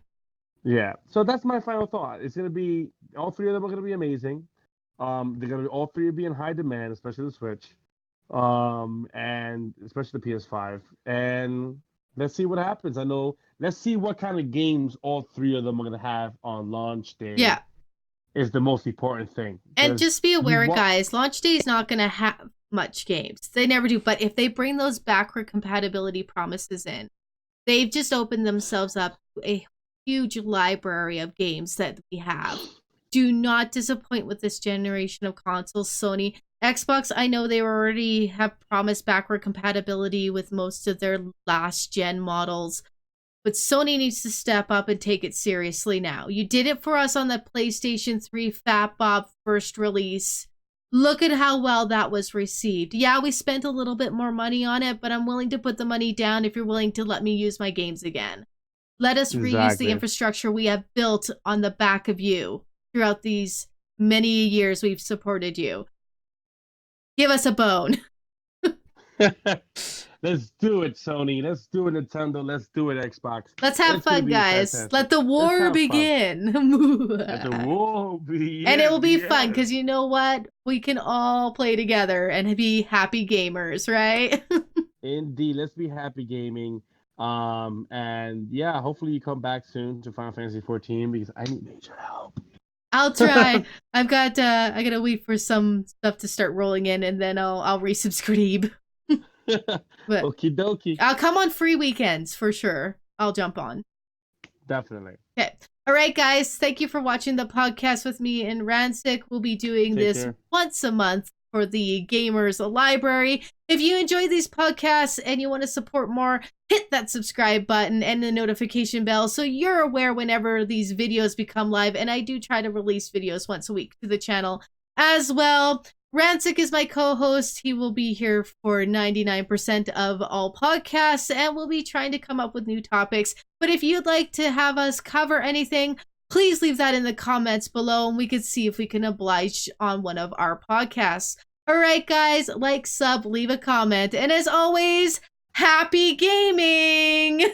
Yeah. So that's my final thought. It's gonna be all three of them are gonna be amazing. They're gonna be all three be in high demand, especially the Switch. And especially the PS5. And let's see what happens. I know let's see what kind of games all three of them are gonna have on launch day Yeah. is the most important thing. And Because just be you aware, want guys, launch day is not going to have much games. They never do. But if they bring those backward compatibility promises in, they've just opened themselves up to a huge library of games that we have. Do not disappoint with this generation of consoles, Sony. Xbox, I know they already have promised backward compatibility with most of their last gen models. But Sony needs to step up and take it seriously now. You did it for us on the PlayStation 3 Fat Bob first release. Look at how well that was received. Yeah, we spent a little bit more money on it, but I'm willing to put the money down if you're willing to let me use my games again. Let us reuse the exactly. infrastructure we have built on the back of you throughout these many years we've supported you. Give us a bone. Let's do it, Sony. Let's do it, Nintendo. Let's do it, Xbox. Let's have It's gonna fun, be guys. fantastic. Let the Let's war have fun. begin. Let the war And it will begin. be fun Yes. because you know what? We can all play together and be happy gamers, right? Indeed. Let's be happy gaming. And yeah, hopefully you come back soon to Final Fantasy 14 because I need major help. I'll try. I gotta wait for some stuff to start rolling in and then I'll resubscribe. But Okie dokie. I'll come on free weekends for sure. I'll jump on. Definitely. Okay. All right, guys. Thank you for watching the podcast with me and Ransic. We'll be doing Take this care. once a month for the Gamers Library. If you enjoy these podcasts and you want to support more, hit that subscribe button and the notification bell so you're aware whenever these videos become live. And I do try to release videos once a week to the channel as well. Ransic is my co-host. He will be here for 99% of all podcasts, and we'll be trying to come up with new topics. But if you'd like to have us cover anything, please leave that in the comments below, and we can see if we can oblige on one of our podcasts. All right, guys, like, sub, leave a comment, and as always, happy gaming!